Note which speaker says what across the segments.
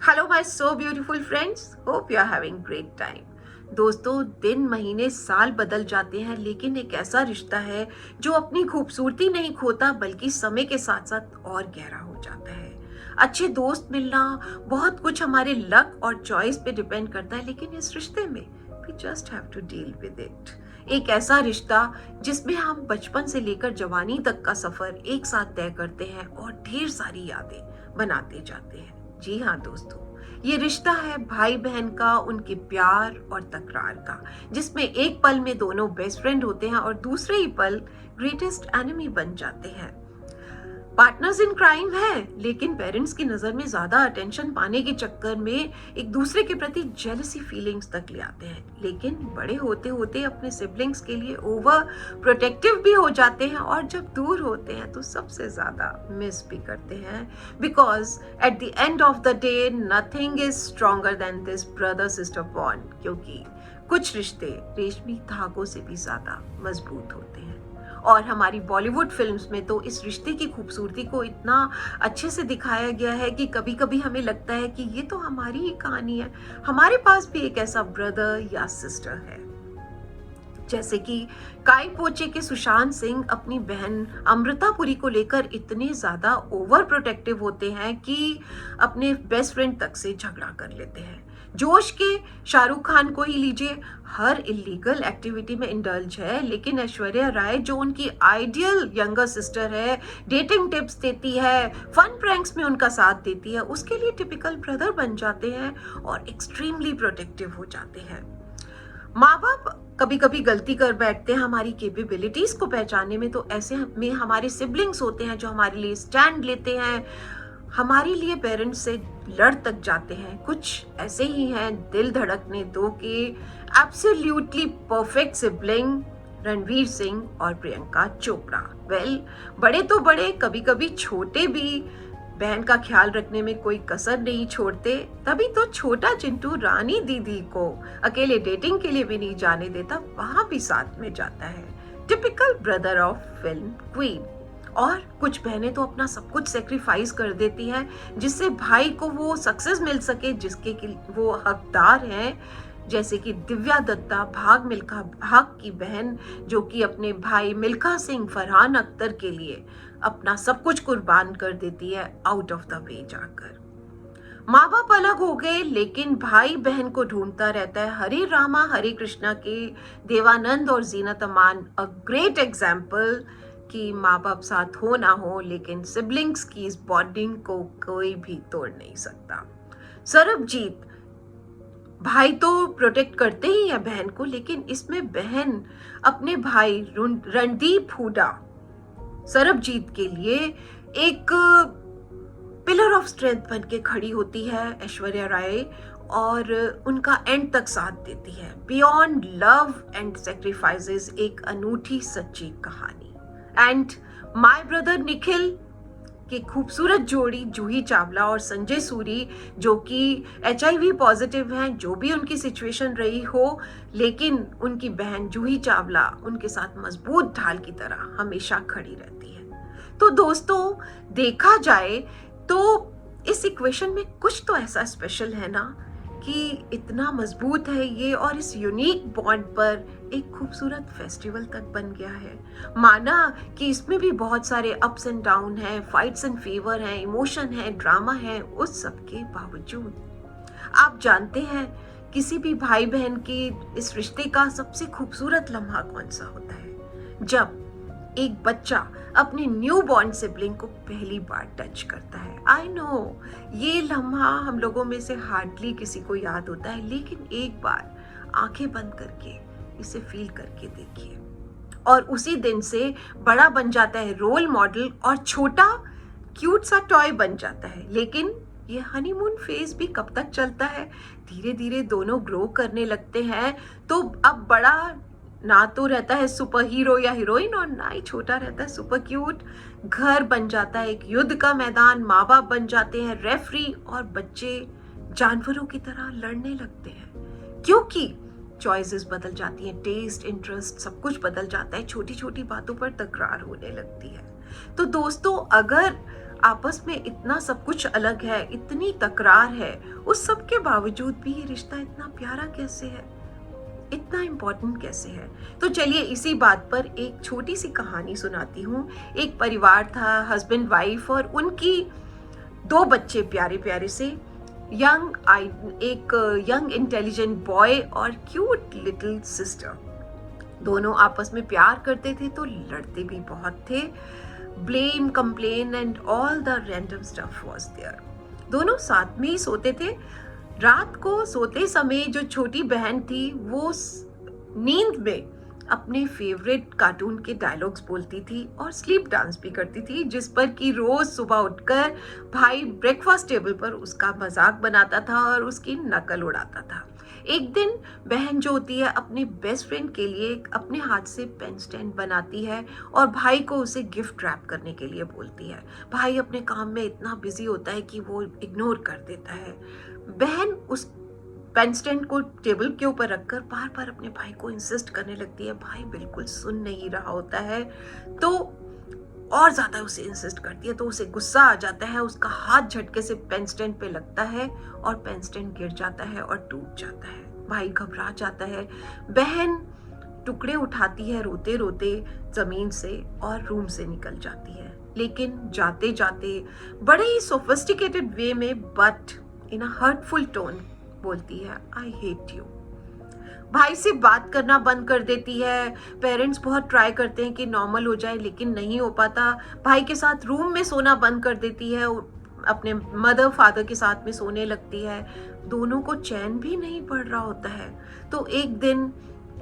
Speaker 1: Hello my so beautiful friends, hope you are having great time. दोस्तों, दिन महीने साल बदल जाते हैं, लेकिन एक ऐसा रिश्ता है जो अपनी खूबसूरती नहीं खोता बल्कि समय के साथ साथ और गहरा हो जाता है। अच्छे दोस्त मिलना बहुत कुछ हमारे लक और चॉइस पे डिपेंड करता है, लेकिन इस रिश्ते में we just have to deal with it. एक ऐसा रिश्ता जिसमें हम बचपन से लेकर जवानी तक का सफर एक साथ तय करते हैं और ढेर सारी यादें बनाते जाते हैं। जी हाँ दोस्तों, ये रिश्ता है भाई बहन का, उनके प्यार और तकरार का, जिसमें एक पल में दोनों बेस्ट फ्रेंड होते हैं और दूसरे ही पल ग्रेटेस्ट एनिमी बन जाते हैं। पार्टनर्स इन क्राइम है, लेकिन पेरेंट्स की नजर में ज्यादा अटेंशन पाने के चक्कर में एक दूसरे के प्रति जेलसी फीलिंग्स तक ले आते हैं, लेकिन बड़े होते होते अपने सिबलिंग्स के लिए ओवर प्रोटेक्टिव भी हो जाते हैं और जब दूर होते हैं तो सबसे ज्यादा मिस भी करते हैं, because at the end of the day nothing is stronger than this brother sister bond, क्योंकि कुछ रिश्ते रेशमी धागों से भी ज्यादा मजबूत होते हैं। और हमारी बॉलीवुड फिल्म्स में तो इस रिश्ते की खूबसूरती को इतना अच्छे से दिखाया गया है कि कभी कभी हमें लगता है कि ये तो हमारी ही कहानी है, हमारे पास भी एक ऐसा ब्रदर या सिस्टर है। जैसे कि काई पोचे के सुशांत सिंह अपनी बहन अमृतापुरी को लेकर इतने ज्यादा ओवर प्रोटेक्टिव होते हैं कि अपने बेस्ट फ्रेंड तक से झगड़ा कर लेते हैं। जोश के शाहरुख खान को ही लीजिए, हर इलीगल एक्टिविटी में इंडल्ज है, लेकिन ऐश्वर्या राय जो उनकी आइडियल यंगर सिस्टर है, डेटिंग टिप्स देती है, फन प्रैंक्स में उनका साथ देती है, उसके लिए टिपिकल ब्रदर बन जाते हैं और एक्सट्रीमली प्रोटेक्टिव हो जाते हैं। माँ बाप कभी कभी गलती कर बैठते हैं हमारी कैपेबिलिटीज को पहचानने में, तो ऐसे में हमारे सिबलिंग्स होते हैं जो हमारे लिए स्टैंड लेते हैं, हमारे लिए पेरेंट्स से लड़ तक जाते हैं। कुछ ऐसे ही हैं दिल धड़कने दो के absolutely perfect sibling, Ranveer Singh और प्रियंका चोपड़ा। बड़े तो बड़े, कभी कभी छोटे भी बहन का ख्याल रखने में कोई कसर नहीं छोड़ते। तभी तो छोटा चिंटू रानी दीदी को अकेले डेटिंग के लिए भी नहीं जाने देता, वहां भी साथ में जाता है। Typical brother of film queen. और कुछ बहनें तो अपना सब कुछ सेक्रीफाइस कर देती हैं जिससे भाई को वो सक्सेस मिल सके जिसके वो हकदार हैं, जैसे कि दिव्या दत्ता भाग मिल्खा भाग की बहन, जो कि अपने भाई मिल्खा सिंह फरहान अख्तर के लिए अपना सब कुछ कुर्बान कर देती है आउट ऑफ द वे जाकर। माँ बाप अलग हो गए, लेकिन भाई बहन को ढूंढता रहता है। हरे रामा हरे कृष्णा के देवानंद और Zeenat Aman a great example कि माँ बाप साथ हो ना हो, लेकिन सिबलिंग्स की इस बॉन्डिंग को कोई भी तोड़ नहीं सकता। सरबजीत भाई तो प्रोटेक्ट करते ही है बहन को, लेकिन इसमें बहन अपने भाई रणदीप हुडा सरबजीत के लिए एक पिलर ऑफ स्ट्रेंथ बन के खड़ी होती है ऐश्वर्या राय, और उनका एंड तक साथ देती है। बियॉन्ड लव एंड सेक्रीफाइसेस एक अनूठी सच्ची कहानी। एंड माय ब्रदर निखिल की खूबसूरत जोड़ी जूही चावला और संजय सूरी, जो कि HIV पॉजिटिव हैं, जो भी उनकी सिचुएशन रही हो, लेकिन उनकी बहन जूही चावला उनके साथ मजबूत ढाल की तरह हमेशा खड़ी रहती है। तो दोस्तों, देखा जाए तो इस इक्वेशन में कुछ तो ऐसा स्पेशल है ना कि इतना मजबूत है ये, और इस यूनिक बॉन्ड पर एक खूबसूरत फेस्टिवल तक बन गया है। माना कि इसमें भी बहुत सारे अप्स एंड डाउन हैं, फाइट्स एंड फेवर हैं, इमोशन है, ड्रामा है, उस सब के बावजूद आप जानते हैं किसी भी भाई बहन के इस रिश्ते का सबसे खूबसूरत लम्हा कौन सा होता है? जब एक बच्चा अपने न्यू बॉर्न सिबलिंग को पहली बार टच करता है। आई नो ये लम्हा हम लोगों में से हार्डली किसी को याद होता है, लेकिन एक बार आंखें बंद करके इसे फील करके देखिए, और उसी दिन से बड़ा बन जाता है रोल मॉडल और छोटा क्यूट सा टॉय बन जाता है। लेकिन ये हनीमून फेज भी कब तक चलता है? धीरे धीरे दोनों ग्रो करने लगते हैं, तो अब बड़ा ना तो रहता है सुपर हीरो या हीरोइन, और ना ही छोटा रहता है सुपर क्यूट। घर बन जाता है एक युद्ध का मैदान, माँ बाप बन जाते हैं रेफरी, और बच्चे जानवरों की तरह लड़ने लगते हैं, क्योंकि चॉइसेस बदल जाती हैं, टेस्ट, इंटरेस्ट, सब कुछ बदल जाता है। छोटी छोटी बातों पर तकरार होने लगती है। तो दोस्तों, अगर आपस में इतना सब कुछ अलग है, इतनी तकरार है, उस सब के बावजूद भी ये रिश्ता इतना प्यारा कैसे है, इतना इम्पोर्टेंट कैसे है। तो चलिए इसी बात पर एक छोटी सी कहानी सुनाती हूँ। एक परिवार था, हस्बैंड वाइफ और उनकी 2 बच्चे प्यारे प्यारे से, एक यंग इंटेलिजेंट बॉय और क्यूट लिटिल सिस्टर। दोनों आपस में प्यार करते थे तो लड़ते भी बहुत थे। Blame, complain and all the random stuff was there. दोनों साथ में ही सोते थे। रात को सोते समय जो छोटी बहन थी वो नींद में अपने फेवरेट कार्टून के डायलॉग्स बोलती थी और स्लीप डांस भी करती थी, जिस पर कि रोज सुबह उठकर भाई ब्रेकफास्ट टेबल पर उसका मजाक बनाता था और उसकी नकल उड़ाता था। एक दिन बहन जो होती है अपने बेस्ट फ्रेंड के लिए अपने हाथ से पेन स्टैंड बनाती है और भाई को उसे गिफ्ट रैप करने के लिए बोलती है। भाई अपने काम में इतना बिजी होता है कि वो इग्नोर कर देता है। बहन उस पेन स्टैंड को टेबल के ऊपर रखकर बार बार अपने भाई को इंसिस्ट करने लगती है। भाई बिल्कुल सुन नहीं रहा होता है तो और ज्यादा उसे इंसिस्ट करती है, तो उसे गुस्सा आ जाता है। उसका हाथ झटके से पेन स्टैंड पे लगता है और पेन स्टैंड गिर जाता है और टूट जाता है। भाई घबरा जाता है। बहन टुकड़े उठाती है रोते रोते जमीन से और रूम से निकल जाती है, लेकिन जाते जाते बड़े ही सोफिस्टिकेटेड वे में but in a hurtful tone बोलती है, आई हेट यू। भाई से बात करना बंद कर देती है। पेरेंट्स बहुत ट्राई करते हैं कि नॉर्मल हो जाए लेकिन नहीं हो पाता। भाई के साथ रूम में सोना बंद कर देती है, अपने मदर फादर के साथ में सोने लगती है। दोनों को चैन भी नहीं पड़ रहा होता है। तो एक दिन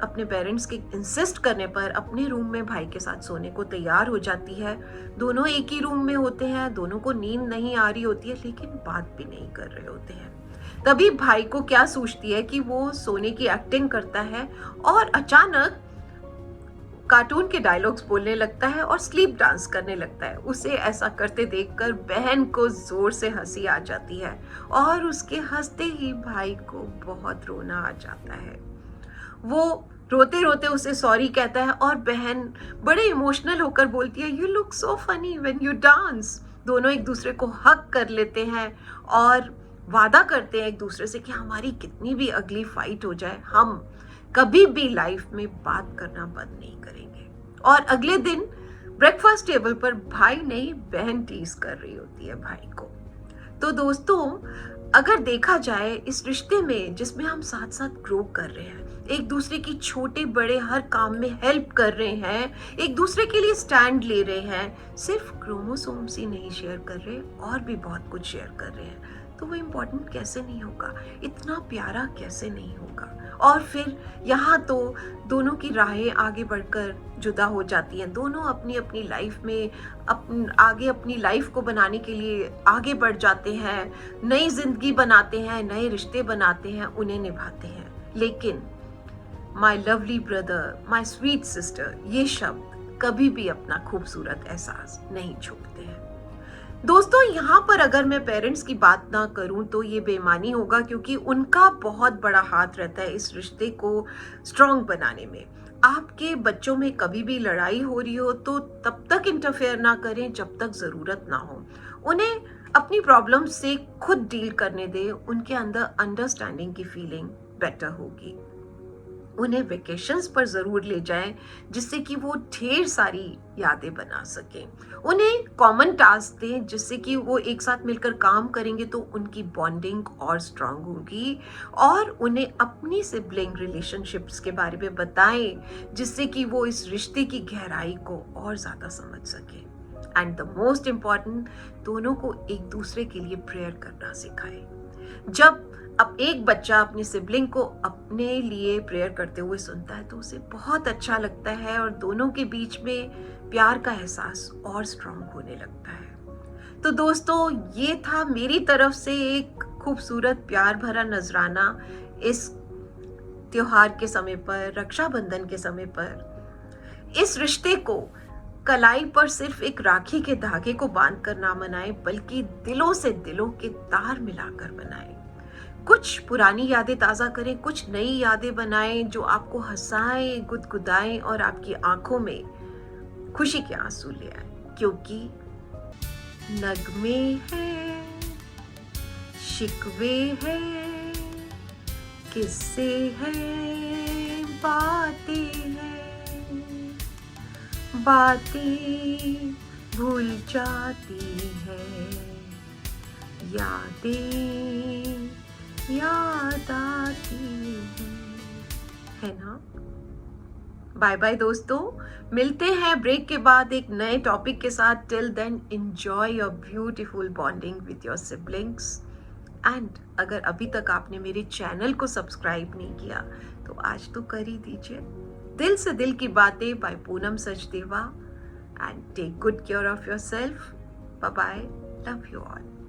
Speaker 1: अपने पेरेंट्स के इंसिस्ट करने पर अपने रूम में भाई के साथ सोने को तैयार हो जाती है। दोनों एक ही रूम में होते हैं, दोनों को नींद नहीं आ रही होती है लेकिन बात भी नहीं कर रहे होते हैं। तभी भाई को क्या सूझती है कि वो सोने की एक्टिंग करता है और अचानक कार्टून के डायलॉग्स बोलने लगता है और स्लीप डांस करने लगता है। उसे ऐसा करते देखकर बहन को जोर से हंसी आ जाती है और उसके हंसते ही भाई को बहुत रोना आ जाता है। वो रोते रोते उसे सॉरी कहता है और बहन बड़े इमोशनल होकर बोलती है, you look so funny when you dance. दोनों एक दूसरे को हग कर लेते हैं और वादा करते हैं एक दूसरे से कि हमारी कितनी भी अगली फाइट हो जाए, हम कभी भी लाइफ में बात करना बंद नहीं करेंगे। और अगले दिन ब्रेकफास्ट टेबल पर भाई नहीं बहन टीज कर रही होती है भाई को। तो दोस्तों, अगर देखा जाए इस रिश्ते में जिसमें हम साथ साथ ग्रो कर रहे हैं, एक दूसरे की छोटे बड़े हर काम में हेल्प कर रहे हैं, एक दूसरे के लिए स्टैंड ले रहे हैं, सिर्फ क्रोमोसोम्स ही नहीं शेयर कर रहे और भी बहुत कुछ शेयर कर रहे हैं, तो वो इम्पोर्टेंट कैसे नहीं होगा, इतना प्यारा कैसे नहीं होगा। और फिर यहाँ तो दोनों की राहें आगे बढ़कर जुदा हो जाती हैं। दोनों अपनी अपनी लाइफ में आगे अपनी लाइफ को बनाने के लिए आगे बढ़ जाते हैं, नई जिंदगी बनाते हैं, नए रिश्ते बनाते हैं, उन्हें निभाते हैं। लेकिन my lovely brother, my sweet sister, ये शब्द कभी भी अपना खूबसूरत एहसास नहीं छोड़ते हैं। दोस्तों, यहाँ पर अगर मैं पेरेंट्स की बात ना करूँ तो ये बेईमानी होगा, क्योंकि उनका बहुत बड़ा हाथ रहता है इस रिश्ते को स्ट्रॉन्ग बनाने में। आपके बच्चों में कभी भी लड़ाई हो रही हो तो तब तक इंटरफेयर ना करें जब तक ज़रूरत ना हो। उन्हें अपनी प्रॉब्लम से खुद डील करने दें, उनके अंदर अंडरस्टैंडिंग की फीलिंग बेटर होगी। उन्हें वेकेशंस पर ज़रूर ले जाएं जिससे कि वो ढेर सारी यादें बना सकें। उन्हें कॉमन टास्क दें जिससे कि वो एक साथ मिलकर काम करेंगे तो उनकी बॉन्डिंग और स्ट्रांग होगी। और उन्हें अपनी सिबलिंग रिलेशनशिप्स के बारे में बताएं जिससे कि वो इस रिश्ते की गहराई को और ज़्यादा समझ सकें। एंड द मोस्ट इम्पॉर्टेंट, दोनों को एक दूसरे के लिए प्रेयर करना सिखाएं। जब अब एक बच्चा अपनी सिबलिंग को अपने लिए प्रेयर करते हुए सुनता है तो उसे बहुत अच्छा लगता है और दोनों के बीच में प्यार का एहसास और स्ट्रांग होने लगता है। तो दोस्तों, ये था मेरी तरफ से एक खूबसूरत प्यार भरा नजराना इस त्योहार के समय पर, रक्षाबंधन के समय पर। इस रिश्ते को कलाई पर सिर्फ एक राखी के धागे को बांध कर ना मनाएं, बल्कि दिलों से दिलों के तार मिलाकर बनाएं। कुछ पुरानी यादें ताज़ा करें, कुछ नई यादें बनाएं जो आपको हंसाएं, गुदगुदाएं और आपकी आंखों में खुशी के आंसू ले आए। क्योंकि नगमे हैं, शिकवे हैं, किस्से हैं, बातें हैं, बातें भूल जाती हैं, यादें याद आती है ना। बाय बाय दोस्तों, मिलते हैं ब्रेक के बाद एक नए टॉपिक के साथ। Till then enjoy your beautiful bonding with your siblings. And अगर अभी तक आपने मेरे चैनल को सब्सक्राइब नहीं किया तो आज तो कर ही दीजिए। दिल से दिल की बातें by Poonam Sachdeva. And take good care of yourself. Bye bye, love you all.